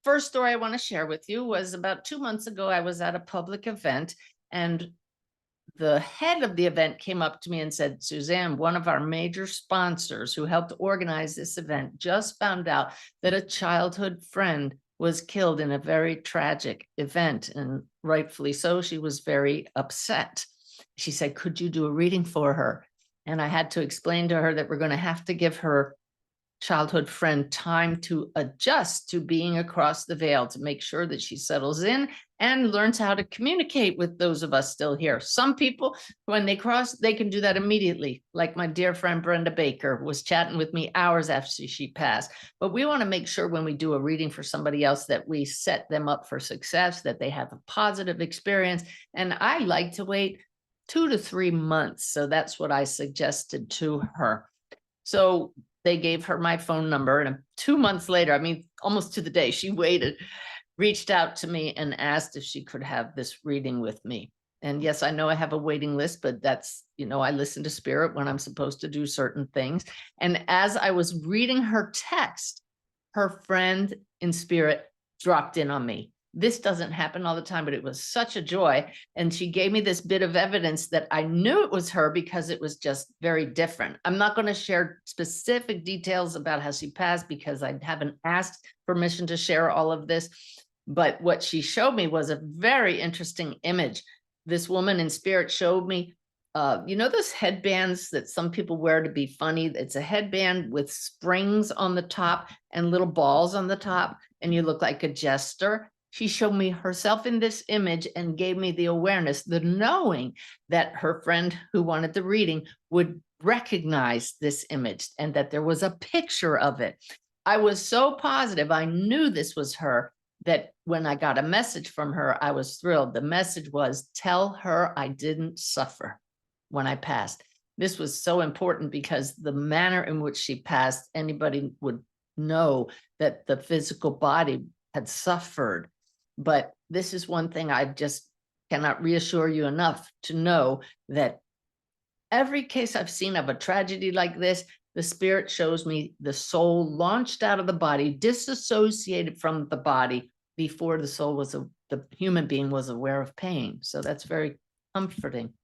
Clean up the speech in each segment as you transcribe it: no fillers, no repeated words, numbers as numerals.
first story I want to share with you was about 2 months ago. I was at a public event, and the head of the event came up to me and said, Suzanne, one of our major sponsors who helped organize this event just found out that a childhood friend was killed in a very tragic event. And rightfully so, she was very upset. She said, could you do a reading for her? And I had to explain to her that we're going to have to give her childhood friend time to adjust to being across the veil, to make sure that she settles in and learns how to communicate with those of us still here. Some people, when they cross, they can do that immediately. Like my dear friend Brenda Baker was chatting with me hours after she passed. But we want to make sure when we do a reading for somebody else that we set them up for success, that they have a positive experience. And I like to wait 2 to 3 months. So that's what I suggested to her. So they gave her my phone number, and 2 months later, I mean, almost to the day, she waited, reached out to me and asked if she could have this reading with me. And yes, I know I have a waiting list, but that's, I listen to spirit when I'm supposed to do certain things. And as I was reading her text, her friend in spirit dropped in on me. This doesn't happen all the time, but it was such a joy. And she gave me this bit of evidence that I knew it was her because it was just very different. I'm not going to share specific details about how she passed because I haven't asked permission to share all of this. But what she showed me was a very interesting image. This woman in spirit showed me, those headbands that some people wear to be funny. It's a headband with springs on the top and little balls on the top, and you look like a jester. She showed me herself in this image and gave me the awareness, the knowing that her friend who wanted the reading would recognize this image and that there was a picture of it. I was so positive I knew this was her that when I got a message from her, I was thrilled. The message was, tell her I didn't suffer when I passed. This was so important because the manner in which she passed, anybody would know that the physical body had suffered. But this is one thing I just cannot reassure you enough to know, that every case I've seen of a tragedy like this, the spirit shows me the soul launched out of the body, disassociated from the body before the soul the human being was aware of pain. So that's very comforting.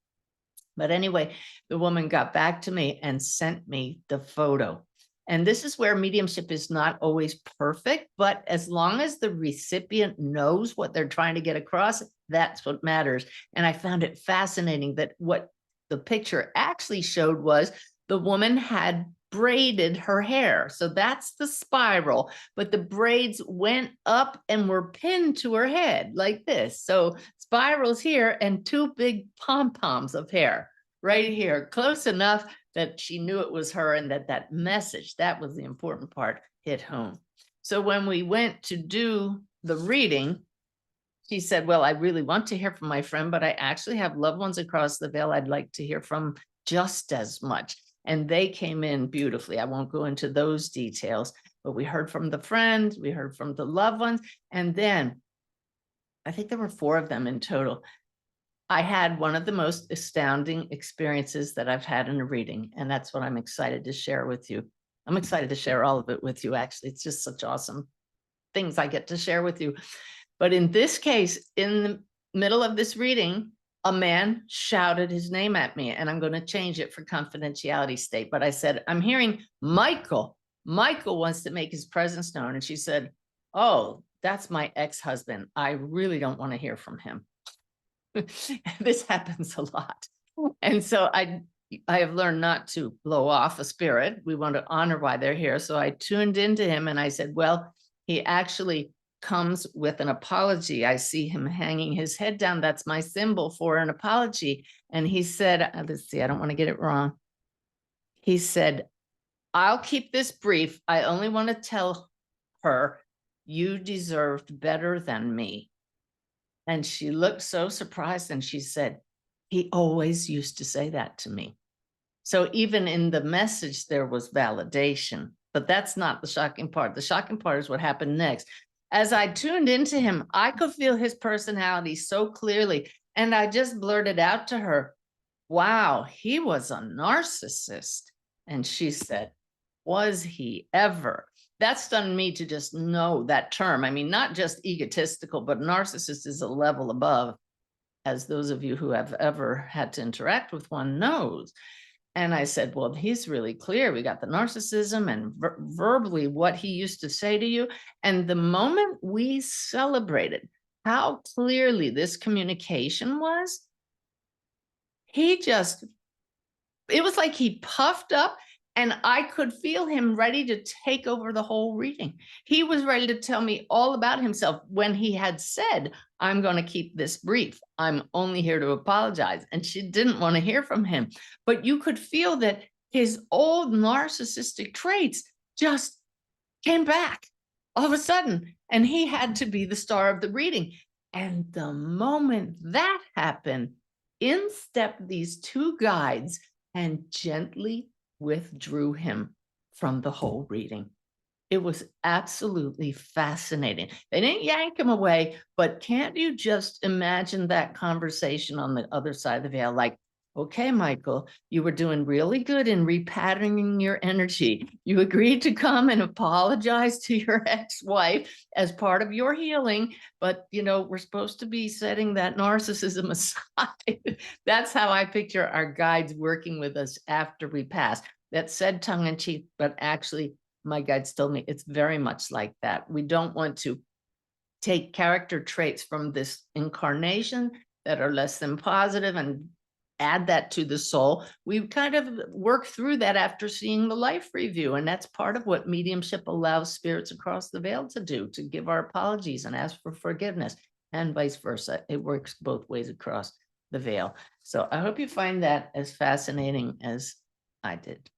But anyway, the woman got back to me and sent me the photo. And this is where mediumship is not always perfect, but as long as the recipient knows what they're trying to get across, that's what matters. And I found it fascinating that what the picture actually showed was the woman had braided her hair. So that's the spiral, but the braids went up and were pinned to her head like this. So spirals here and two big pom-poms of hair right here, close enough that she knew it was her, and that message, that was the important part, hit home. So when we went to do the reading, she said, well, I really want to hear from my friend, but I actually have loved ones across the veil I'd like to hear from just as much. And they came in beautifully. I won't go into those details, but we heard from the friend, we heard from the loved ones. And then I think there were 4 of them in total. I had one of the most astounding experiences that I've had in a reading, and that's what I'm excited to share with you. I'm excited to share all of it with you, actually. It's just such awesome things I get to share with you. But in this case, in the middle of this reading, a man shouted his name at me, and I'm going to change it for confidentiality sake. But I said, I'm hearing Michael. Michael wants to make his presence known. And she said, oh, that's my ex-husband. I really don't want to hear from him. This happens a lot. And so I have learned not to blow off a spirit. We want to honor why they're here. So I tuned into him and I said, well, he actually comes with an apology. I see him hanging his head down. That's my symbol for an apology. And he said, let's see, I don't want to get it wrong. He said, I'll keep this brief. I only want to tell her you deserved better than me. And she looked so surprised and she said, he always used to say that to me. So even in the message, there was validation, but that's not the shocking part. The shocking part is what happened next. As I tuned into him, I could feel his personality so clearly. And I just blurted out to her, wow, he was a narcissist. And she said, was he ever? That stunned me to just know that term. I mean, not just egotistical, but narcissist is a level above, as those of you who have ever had to interact with one knows. And I said, well, he's really clear. We got the narcissism and verbally what he used to say to you. And the moment we celebrated how clearly this communication was, he just, it was like he puffed up and I could feel him ready to take over the whole reading. He was ready to tell me all about himself when he had said, I'm going to keep this brief. I'm only here to apologize. And she didn't want to hear from him. But you could feel that his old narcissistic traits just came back all of a sudden. And he had to be the star of the reading. And the moment that happened, in stepped these two guides and gently withdrew him from the whole reading. It was absolutely fascinating. They didn't yank him away, but can't you just imagine that conversation on the other side of the veil? Like, okay, Michael, you were doing really good in repatterning your energy. You agreed to come and apologize to your ex-wife as part of your healing, but we're supposed to be setting that narcissism aside. That's how I picture our guides working with us after we pass. That said tongue in cheek, but actually my guides told me it's very much like that. We don't want to take character traits from this incarnation that are less than positive and add that to the soul. We kind of work through that after seeing the life review. And that's part of what mediumship allows spirits across the veil to do, to give our apologies and ask for forgiveness, and vice versa. It works both ways across the veil. So I hope you find that as fascinating as I did.